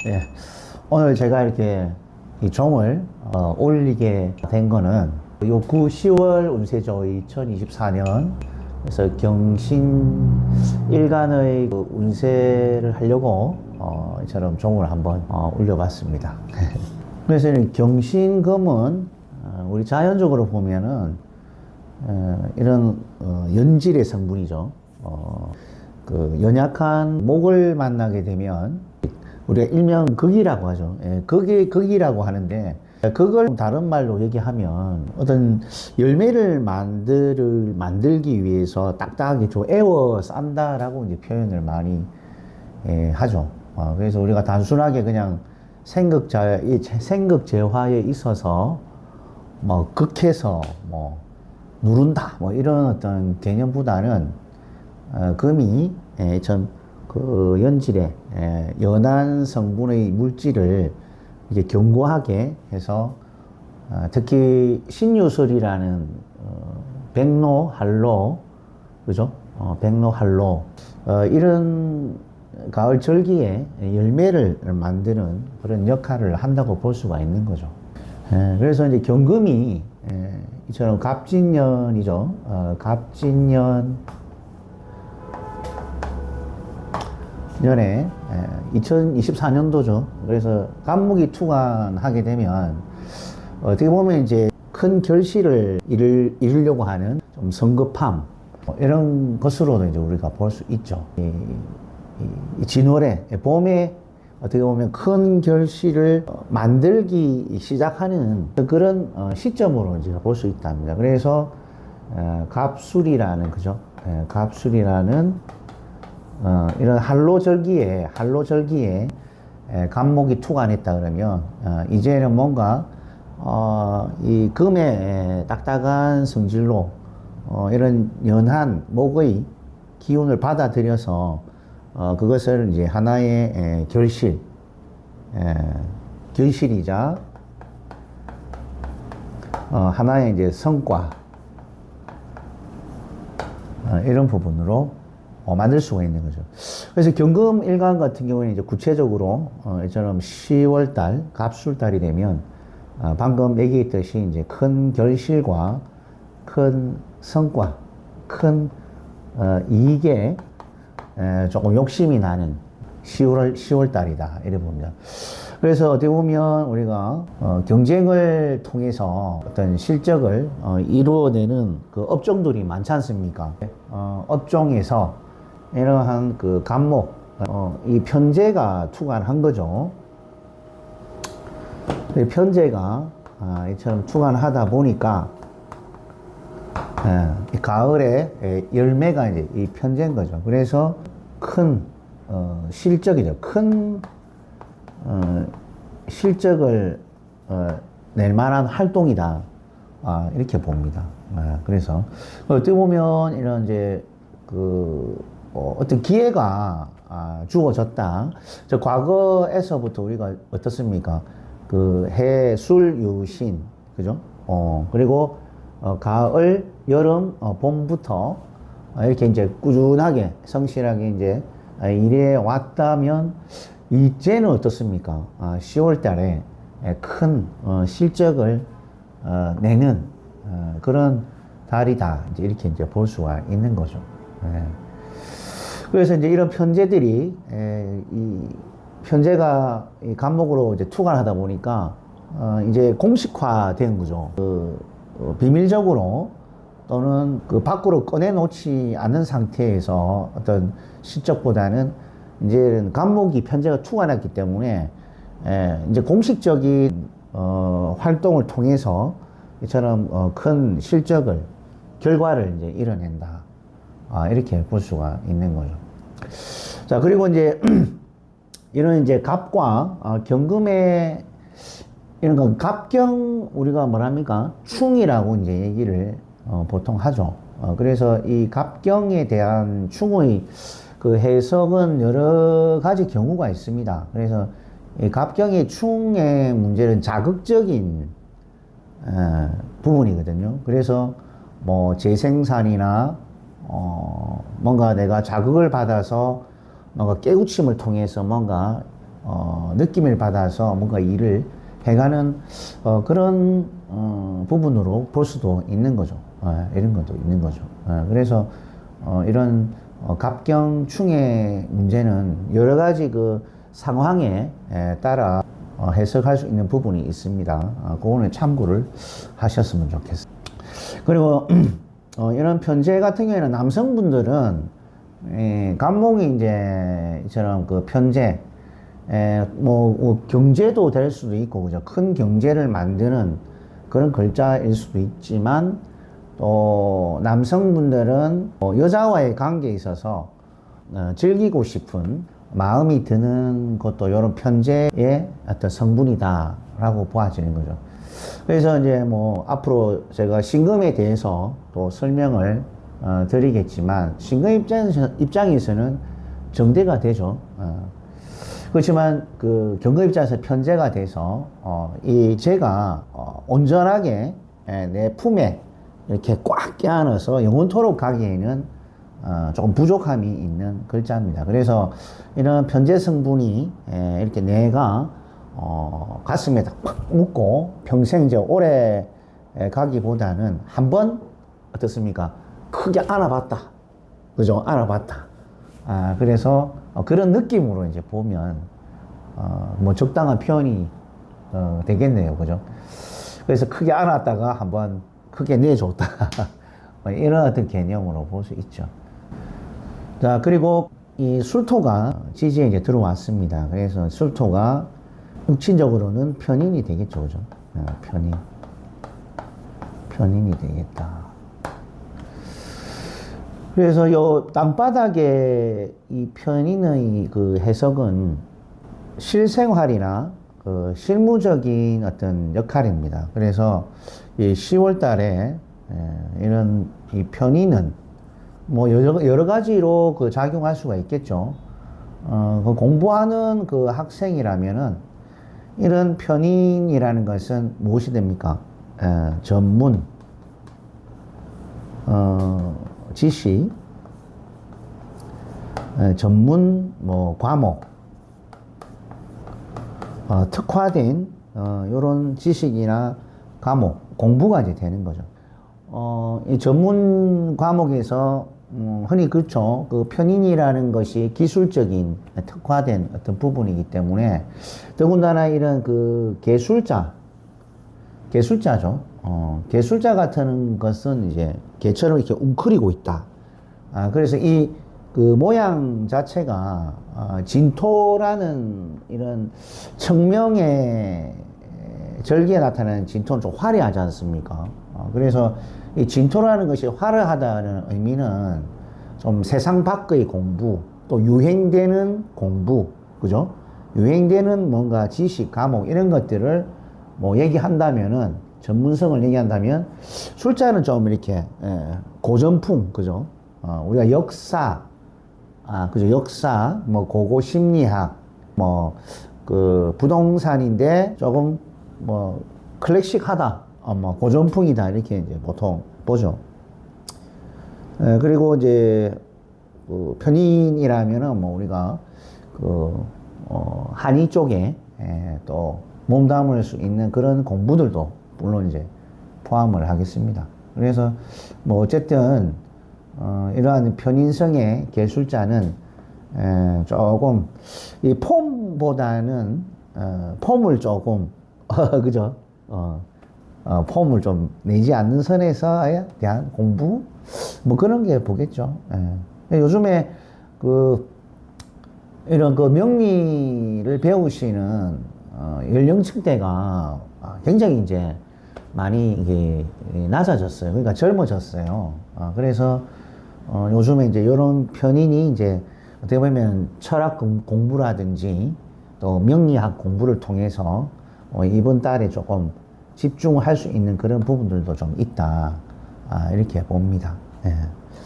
예, 오늘 제가 이렇게 이 종을 올리게 된 거는 요 9, 10월 운세죠. 2024년. 그래서 경신 일간의 그 운세를 하려고 이처럼 종을 한번 올려봤습니다. 그래서 이 경신금은 우리 자연적으로 보면은 이런 연질의 성분이죠. 그 연약한 목을 만나게 되면 우리가 일명 극이라고 하죠. 예, 극이라고 하는데, 그걸 다른 말로 얘기하면 어떤 열매를 만들기 위해서 딱딱하게 좀 애워 싼다라고 이제 표현을 많이 하죠. 그래서 우리가 단순하게 그냥 생극재화에 있어서 뭐 극해서 뭐 누른다 뭐 이런 어떤 개념보다는 금이 그 연질의 연한 성분의 물질을 이제 견고하게 해서 특히 신유설이라는 백로, 할로, 그죠? 백로, 할로 이런 가을 절기에 열매를 만드는 그런 역할을 한다고 볼 수가 있는 거죠. 그래서 이제 경금이 이처럼 갑진년이죠. 갑진년 년에 2024년도죠. 그래서 갑목이 투관하게 되면 어떻게 보면 이제 큰 결실을 이루려고 하는 좀 성급함 이런 것으로도 이제 우리가 볼 수 있죠. 이 진월에 봄에 어떻게 보면 큰 결실을 만들기 시작하는 그런 시점으로 이제 볼 수 있답니다. 그래서 갑술이라는 그죠? 갑술이라는 이런 한로절기에 갑목이 투관했다 그러면 이제는 뭔가 이 금의 딱딱한 성질로 이런 연한 목의 기운을 받아들여서 그것을 이제 하나의 결실이자 하나의 이제 성과 이런 부분으로 만들 수가 있는 거죠. 그래서 경금 일간 같은 경우는 이제 구체적으로 이처럼 10월달 갑술달이 되면 방금 얘기했듯이 이제 큰 결실과 큰 성과, 큰 이익에 조금 욕심이 나는 10월달이다 이래 봅니다. 그래서 어떻게 보면 우리가 경쟁을 통해서 어떤 실적을 이루어내는 그 업종들이 많지 않습니까? 업종에서 이러한 그 갑목, 이 편제가 투관한 거죠. 편제가 이처럼 투관하다 보니까 이 가을에 열매가 이제 이 편제인 거죠. 그래서 큰 실적이죠. 큰 실적을 낼 만한 활동이다. 이렇게 봅니다. 그래서 어떻게 보면 이런 이제 그 어떤 기회가 주어졌다. 저 과거에서부터 우리가 어떻습니까? 그 해, 술, 유신, 그죠? 그리고 가을, 여름, 봄부터 이렇게 이제 꾸준하게 성실하게 이제 이래 왔다면 이제는 어떻습니까? 10월 달에 큰 실적을 내는 그런 달이다. 이제 이렇게 이제 볼 수가 있는 거죠. 그래서 이제 이런 편제들이 이 편제가 이 간목으로 이제 투관하다 보니까 이제 공식화된 거죠. 비밀적으로 또는 그 밖으로 꺼내놓지 않는 상태에서 어떤 실적보다는 이제 간목이 편제가 투관했기 때문에 이제 공식적인 활동을 통해서 이처럼 큰 실적을 결과를 이제 이뤄낸다. 이렇게 볼 수가 있는 거죠. 자, 그리고 이제 이런 이제 갑과 경금의 이런 건 갑경 우리가 뭐랍니까? 충이라고 이제 얘기를 보통 하죠. 그래서 이 갑경에 대한 충의 그 해석은 여러 가지 경우가 있습니다. 그래서 이 갑경의 충의 문제는 자극적인 부분이거든요. 그래서 뭐 재생산이나 뭔가 내가 자극을 받아서 뭔가 깨우침을 통해서 뭔가 느낌을 받아서 뭔가 일을 해가는 그런 부분으로 볼 수도 있는 거죠. 이런 것도 있는 거죠. 그래서 이런 갑경충의 문제는 여러 가지 그 상황에 따라 해석할 수 있는 부분이 있습니다. 그거는 참고를 하셨으면 좋겠어요. 그리고 이런 편제 같은 경우에는 남성분들은 간목이 이제 이처럼 그 편제 뭐 경제도 될 수도 있고 그죠. 큰 경제를 만드는 그런 글자일 수도 있지만 또 남성분들은 여자와의 관계에 있어서 즐기고 싶은 마음이 드는 것도 이런 편제의 어떤 성분이다라고 보아지는 거죠. 그래서 이제 뭐 앞으로 제가 신금에 대해서 또 설명을 드리겠지만 신금 입장에서는 정대가 되죠. 그렇지만 그 경금 입장에서 편제가 돼서 이 제가 온전하게 내 품에 이렇게 꽉 껴안아서 영원토록 가기에는 조금 부족함이 있는 글자입니다. 그래서 이런 편제 성분이 이렇게 내가 가슴에 팍 묻고 평생 이제 오래 가기보다는 한번 어떻습니까? 크게 안아봤다. 그죠? 안아봤다. 그래서 그런 느낌으로 이제 보면 뭐 적당한 표현이 되겠네요. 그죠? 그래서 크게 안았다가 한번 크게 내줬다. 이런 어떤 개념으로 볼 수 있죠. 자, 그리고 이 술토가 지지에 이제 들어왔습니다. 그래서 술토가 육친적으로는 편인이 되겠죠. 그죠? 편인이 되겠다. 그래서 요 땅바닥에 이 편인의 그 해석은 실생활이나 그 실무적인 어떤 역할입니다. 그래서 이 10월 달에 이런 이 편인은 뭐 여러 가지로 그 작용할 수가 있겠죠. 그 공부하는 그 학생이라면은 이런 편인이라는 것은 무엇이 됩니까? 전문, 지식, 전문 뭐 과목, 특화된 이런 지식이나 과목, 공부가 이제 되는 거죠. 이 전문 과목에서 흔히 그렇죠. 그 편인이라는 것이 기술적인 특화된 어떤 부분이기 때문에 더군다나 이런 그 개술자죠. 개술자 같은 것은 이제 개처럼 이렇게 웅크리고 있다. 그래서 이 그 모양 자체가 진토라는 이런 청명의 절기에 나타나는 진토는 좀 화려하지 않습니까? 그래서 이 진토라는 것이 화려하다는 의미는 좀 세상 밖의 공부, 또 유행되는 공부, 그죠? 유행되는 뭔가 지식, 과목, 이런 것들을 뭐 얘기한다면은, 전문성을 얘기한다면, 술자는 좀 이렇게, 고전풍, 그죠? 우리가 역사, 그죠? 역사, 뭐, 고고 심리학, 뭐, 그, 부동산인데 조금, 뭐, 클래식하다, 뭐, 고전풍이다, 이렇게 이제 보통 보죠. 그리고 이제, 그 편인이라면은 뭐, 우리가, 그, 한의 쪽에, 또, 몸담을 수 있는 그런 공부들도 물론 이제 포함을 하겠습니다. 그래서 뭐, 어쨌든, 이러한 편인성의 개술자는 조금 이 폼보다는 폼을 조금 그죠? 폼을 좀 내지 않는 선에서에 대한 공부 뭐 그런 게 보겠죠. 요즘에 그 이런 그 명리를 배우시는 연령층대가 굉장히 이제 많이 이게 낮아졌어요. 그러니까 젊어졌어요. 그래서 요즘에 이제 이런 편인이 이제 어떻게 보면 철학 공부라든지 또 명리학 공부를 통해서 이번 달에 조금 집중할 수 있는 그런 부분들도 좀 있다. 이렇게 봅니다.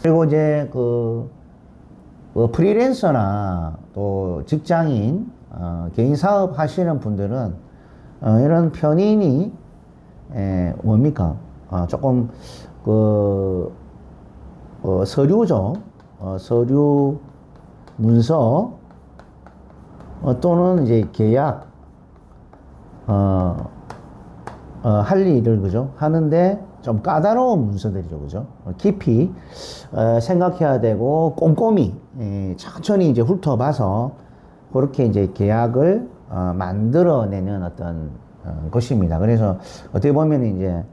그리고 이제 그 프리랜서나 또 직장인, 개인 사업 하시는 분들은 이런 편인이 뭡니까? 조금 그 서류죠. 서류, 문서, 또는 이제 계약, 할 일을, 그죠? 하는데 좀 까다로운 문서들이죠, 그죠? 깊이, 생각해야 되고, 꼼꼼히, 천천히 이제 훑어봐서, 그렇게 이제 계약을, 만들어내는 어떤, 것입니다. 그래서 어떻게 보면 이제,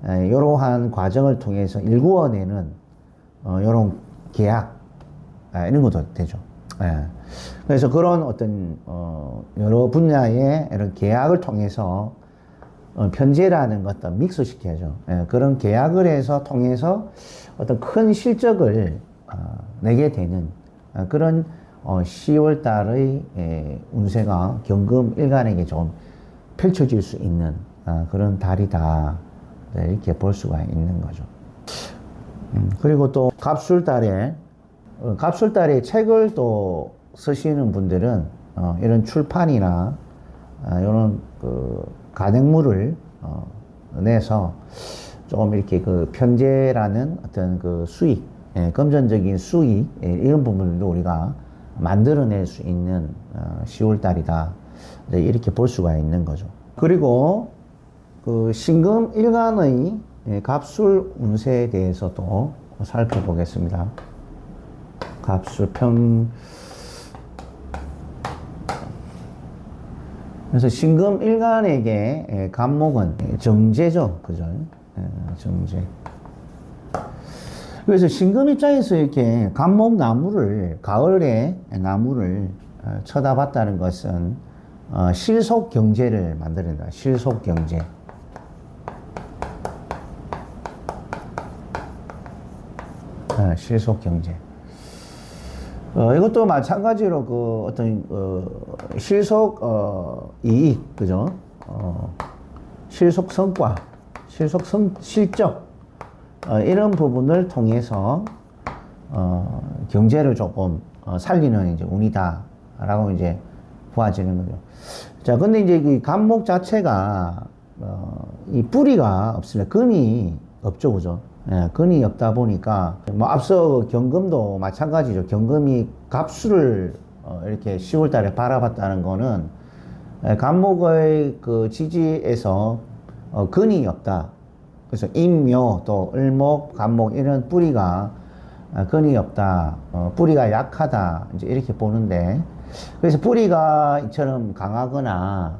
이러한 과정을 통해서 일구어내는, 이런 계약, 이런 것도 되죠. 그래서 그런 어떤, 여러 분야의 이런 계약을 통해서, 편제라는 것도 믹스시켜야죠. 그런 계약을 해서 통해서 어떤 큰 실적을 내게 되는 그런 10월 달의 운세가 경금 일간에게 좀 펼쳐질 수 있는 그런 달이다. 이렇게 볼 수가 있는 거죠. 그리고 또 갑술달에 책을 또 쓰시는 분들은 이런 출판이나 이런 그 간행물을 내서 조금 이렇게 그 편제라는 어떤 그 수익, 금전적인 수익, 이런 부분도 우리가 만들어낼 수 있는 10월 달이다. 이렇게 볼 수가 있는 거죠. 그리고 그 신금 일간의 갑술 운세에 대해서도 살펴보겠습니다. 갑술평. 그래서 신금 일간에게 갑목은 정제죠. 그죠? 정제. 그래서 신금 입장에서 이렇게 갑목 나무를, 가을에 나무를 쳐다봤다는 것은 실속 경제를 만드는다. 실속 경제. 실속 경제. 이것도 마찬가지로 그 어떤 실속 이익, 그죠? 실속 성과, 실적 이런 부분을 통해서 경제를 조금 살리는 이제 운이다라고 이제 보아지는 거죠. 자, 근데 이제 이 갑목 자체가 이 뿌리가 없습니다. 근이 없죠, 그죠? 근이 없다 보니까 뭐 앞서 경금도 마찬가지죠. 경금이 갑수를 이렇게 10월 달에 바라봤다는 거는 갑목의 그 지지에서 근이 없다. 그래서 임묘 또 을목, 갑목 이런 뿌리가 근이 없다. 뿌리가 약하다. 이제 이렇게 보는데, 그래서 뿌리가 이처럼 강하거나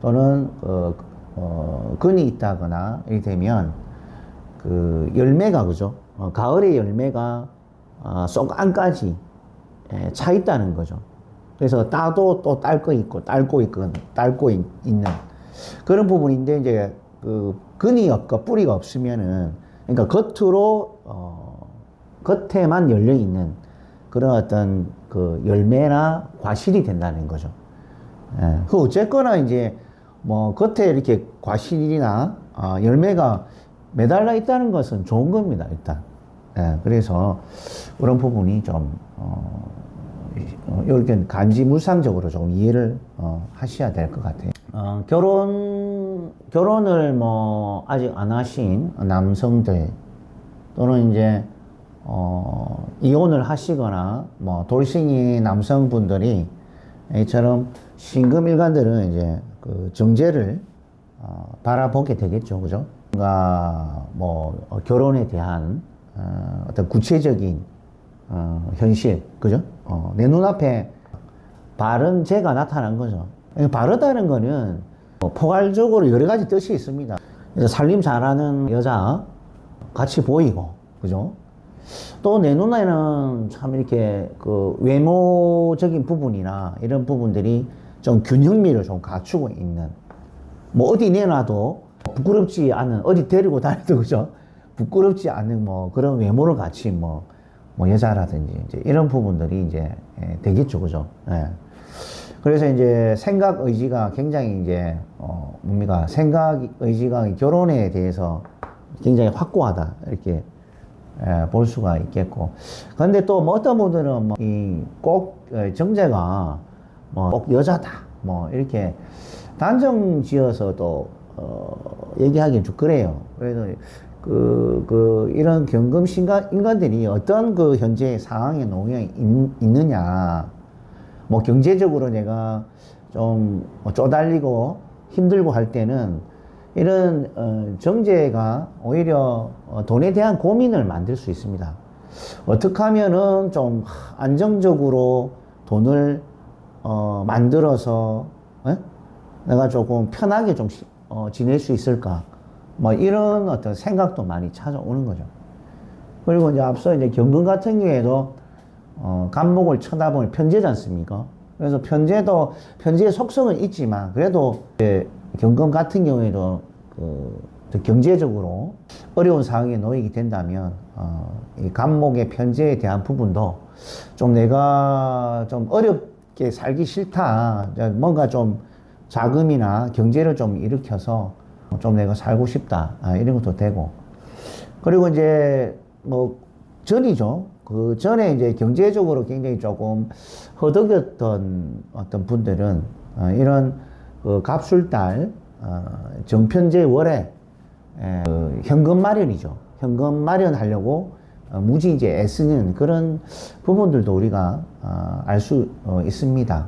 또는 근이 있다거나 이렇게 되면 그 열매가, 그죠? 가을의 열매가 쏙 안까지 차 있다는 거죠. 그래서 따도 또 딸 있는 그런 부분인데, 이제 그 근이 없고 뿌리가 없으면은, 그러니까 겉에만 열려 있는 그런 어떤 그 열매나 과실이 된다는 거죠. 그 어쨌거나 이제 뭐 겉에 이렇게 과실이나 열매가 매달려 있다는 것은 좋은 겁니다, 일단. 그래서 그런 부분이 좀 이렇게 간지물상적으로 좀 이해를 하셔야 될 것 같아요. 결혼을 뭐 아직 안 하신 남성들 또는 이제 이혼을 하시거나 뭐 돌싱이 남성분들이 이처럼 신금일간들은 이제 그 정제를 바라보게 되겠죠, 그죠? 뭔가 뭐 결혼에 대한 어떤 구체적인 현실, 그죠? 내 눈앞에 바른 재가 나타난 거죠. 바르다는 거는 포괄적으로 여러 가지 뜻이 있습니다. 그래서 살림 잘하는 여자 같이 보이고, 그죠? 또 내 눈에는 참 이렇게 그 외모적인 부분이나 이런 부분들이 좀 균형미를 좀 갖추고 있는, 뭐 어디 내놔도 부끄럽지 않은, 어디 데리고 다녀도, 그죠? 부끄럽지 않는 뭐 그런 외모를 갖춘 뭐 여자라든지 이제 이런 부분들이 이제 되겠죠, 그죠? 그래서 이제 생각 의지가 굉장히 이제 뭡니까? 생각 의지가 결혼에 대해서 굉장히 확고하다, 이렇게 볼 수가 있겠고. 그런데 또 뭐 어떤 분들은 뭐 이 꼭 정제가 뭐 꼭 여자다, 뭐 이렇게 단정 지어서 또 얘기하기는 좀 그래요. 그래서 이런 경금 인간들이 어떤 그 현재 상황에 놓여 있느냐, 뭐 경제적으로 내가 좀 쪼달리고 힘들고 할 때는 이런 정제가 오히려 돈에 대한 고민을 만들 수 있습니다. 어떻게 하면은 좀 안정적으로 돈을 만들어서 내가 조금 편하게 좀 지낼 수 있을까? 뭐 이런 어떤 생각도 많이 찾아오는 거죠. 그리고 이제 앞서 이제 경금 같은 경우에도 간목을 쳐다보면 편제지 않습니까? 그래서 편제의 속성은 있지만 그래도 이제 경금 같은 경우에도 경제적으로 어려운 상황에 놓이게 된다면 이 간목의 편제에 대한 부분도 좀 내가 좀 어렵게 살기 싫다. 뭔가 좀 자금이나 경제를 좀 일으켜서 좀 내가 살고 싶다. 이런 것도 되고. 그리고 이제 뭐 전이죠. 그 전에 이제 경제적으로 굉장히 조금 허덕였던 어떤 분들은 이런 그 갑술달 정편제 월에 현금 마련이죠. 현금 마련하려고 무지 이제 애쓰는 그런 부분들도 우리가 알 수 있습니다.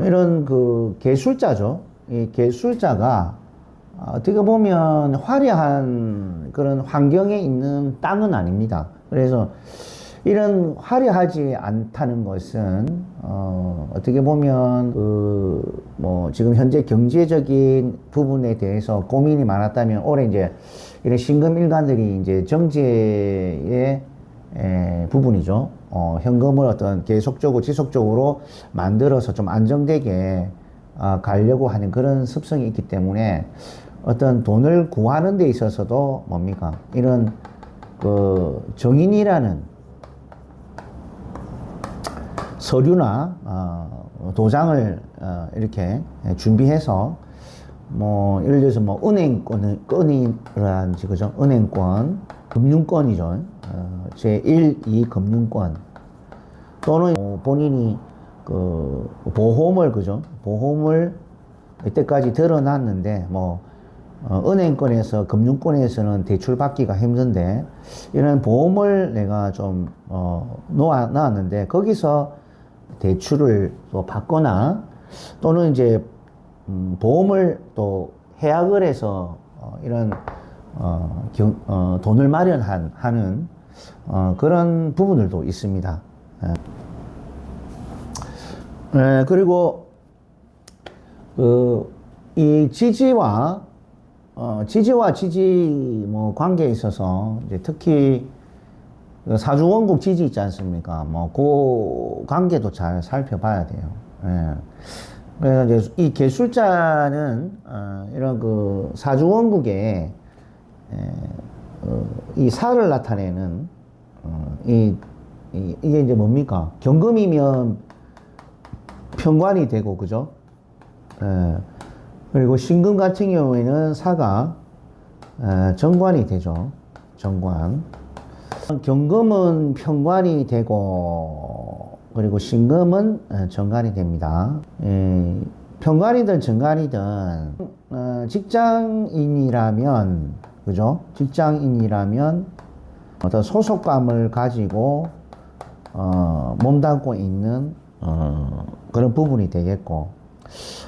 이런 그 계술자죠. 이 계술자가 어떻게 보면 화려한 그런 환경에 있는 땅은 아닙니다. 그래서 이런 화려하지 않다는 것은 어떻게 보면 뭐 지금 현재 경제적인 부분에 대해서 고민이 많았다면 올해 이제 이런 신금 일간들이 이제 정제의 부분이죠. 현금을 어떤 계속적으로 지속적으로 만들어서 좀 안정되게 가려고 하는 그런 습성이 있기 때문에 어떤 돈을 구하는 데 있어서도 뭡니까? 이런 그 정인이라는 서류나 도장을 이렇게 준비해서 뭐 예를 들어서 뭐 은행권이라든지 그죠? 은행권, 금융권이죠. 제1, 2 금융권 또는 본인이 그 보험을 그죠? 보험을 이때까지 들어놨는데 뭐 은행권에서 금융권에서는 대출 받기가 힘든데 이런 보험을 내가 좀 놓았는데 거기서 대출을 또 받거나 또는 이제 보험을 또 해약을 해서 이런 돈을 마련하는 그런 부분들도 있습니다. 그리고 이 지지와 지지 뭐 관계에 있어서 이제 특히 사주원국 지지 있지 않습니까? 뭐 그 관계도 잘 살펴봐야 돼요. 예. 그래서 이제 이 계술자는 이런 그 사주원국에 이 사를 나타내는 이게 이제 뭡니까? 경금이면 편관이 되고 그죠? 예. 그리고 신금 같은 경우에는 사가 정관이 되죠. 정관. 경금은 편관이 되고 그리고 신금은 정관이 됩니다. 편관이든 정관이든 직장인이라면 그죠? 직장인이라면 어떤 소속감을 가지고 몸담고 있는 그런 부분이 되겠고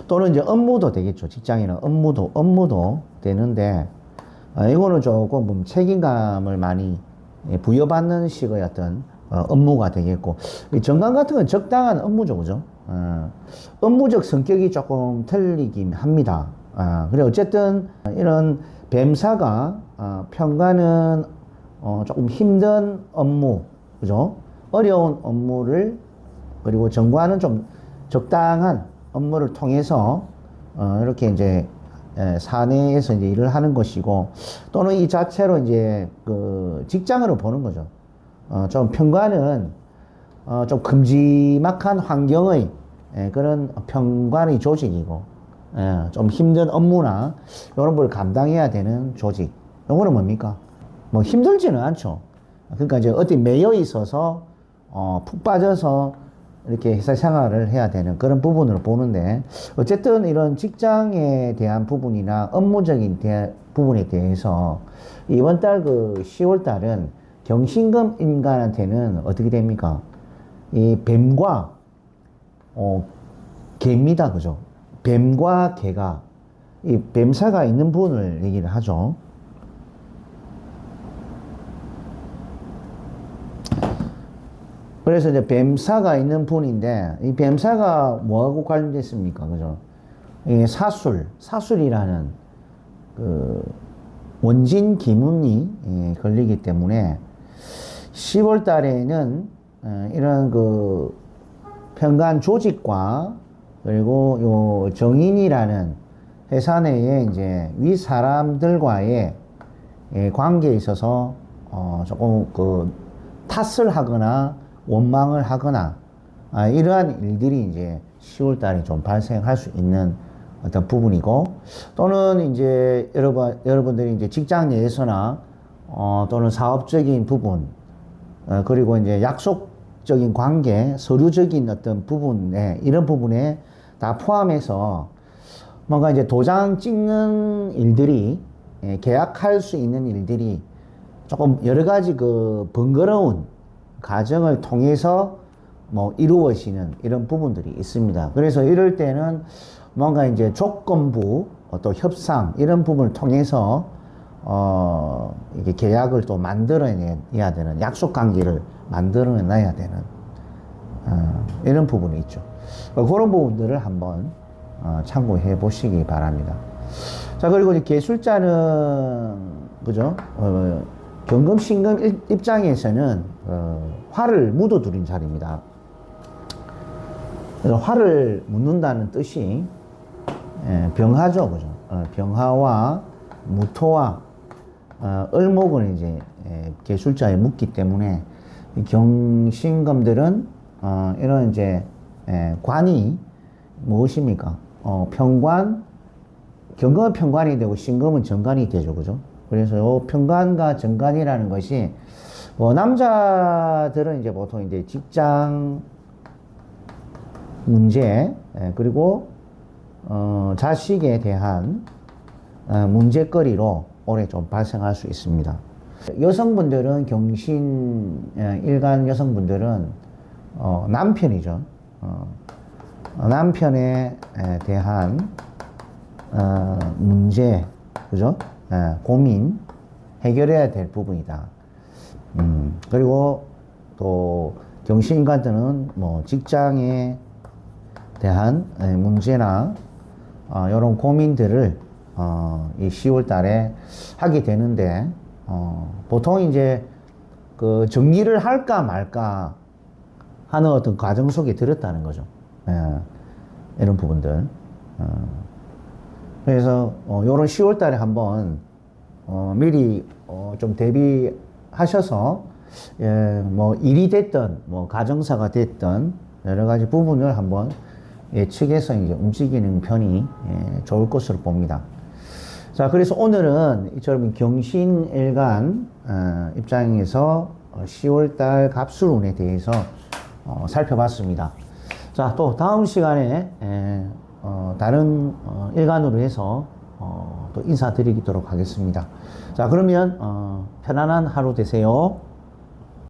또는 이제 업무도 되겠죠. 직장인은 업무도 되는데 이거는 조금 책임감을 많이 부여받는 식의 어떤 업무가 되겠고 이 정관 같은 건 적당한 업무죠, 그죠? 업무적 성격이 조금 틀리긴 합니다. 그래 어쨌든 이런 뱀사가 편관은 조금 힘든 업무, 그죠? 어려운 업무를 그리고 정관은 좀 적당한 업무를 통해서 이렇게 이제 사내에서 이제 일을 하는 것이고 또는 이 자체로 이제 그 직장으로 보는 거죠. 좀 편관은 좀 큼지막한 환경의 그런 편관의 조직이고 좀 힘든 업무나 이런 걸 감당해야 되는 조직. 이거는 뭡니까? 뭐 힘들지는 않죠. 그러니까 이제 어디 매여 있어서 푹 빠져서 이렇게 회사 생활을 해야 되는 그런 부분으로 보는데 어쨌든 이런 직장에 대한 부분이나 업무적인 부분에 대해서 이번 달 그 10월 달은 경신금 인간한테는 어떻게 됩니까? 이 뱀과 어, 개입니다. 그죠? 뱀과 개가, 이 뱀사가 있는 분을 얘기를 하죠. 그래서 이제 뱀사가 있는 분인데, 이 뱀사가 뭐하고 관련됐습니까? 그죠? 이 사술이라는 그 원진 기문이 걸리기 때문에 10월 달에는 이런 그 편관 조직과 그리고 요 정인이라는 회사 내에 이제 위 사람들과의 관계에 있어서 조금 그 탓을 하거나 원망을 하거나 이러한 일들이 이제 10월 달에 좀 발생할 수 있는 어떤 부분이고, 또는 이제 여러분들이 이제 직장 내에서나 또는 사업적인 부분, 그리고 이제 약속적인 관계, 서류적인 어떤 부분에, 이런 부분에 다 포함해서 뭔가 이제 도장 찍는 일들이, 계약할 수 있는 일들이 조금 여러 가지 그 번거로운 과정을 통해서 뭐 이루어지는 이런 부분들이 있습니다. 그래서 이럴 때는 뭔가 이제 조건부 또 협상 이런 부분을 통해서 이게 계약을 또 만들어내야 되는, 약속 관계를 만들어내야 되는 이런 부분이 있죠. 그런 부분들을 한번 참고해 보시기 바랍니다. 자, 그리고 이제 계술자는 그죠? 경금 신금 입장에서는 화를 묻어두린 자리입니다. 그래서 화를 묻는다는 뜻이 병화죠, 그죠? 병화와 무토와 을목을 이제 계술자에 묻기 때문에 경신금들은 이런 이제 관이 무엇입니까? 편관, 경금은 편관이 되고 신금은 정관이 되죠, 그죠? 그래서 요 편관과 정관이라는 것이 남자들은 이제 보통 이제 직장 문제, 그리고 자식에 대한 문제거리로 올해 좀 발생할 수 있습니다. 여성분들은 경신 일간 여성분들은 남편이죠. 남편에 대한 문제, 그죠? 고민 해결해야 될 부분이다. 그리고 또 경신인간들은 뭐 직장에 대한 문제나 이런 고민들을 이 10월 달에 하게 되는데, 보통 이제 그 정리를 할까 말까 하는 어떤 과정 속에 들었다는 거죠. 이런 부분들. 그래서 요런 10월 달에 한번 미리 좀 대비하셔서 뭐 일이 됐든 뭐 가정사가 됐든 여러 가지 부분을 한번 예측해서 이제 움직이는 편이 좋을 것으로 봅니다. 자, 그래서 오늘은 이처럼 경신일간 입장에서 10월달 갑술운에 대해서 살펴봤습니다. 자, 또 다음 시간에 다른 일간으로 해서 또 인사드리도록 하겠습니다. 자, 그러면 편안한 하루 되세요.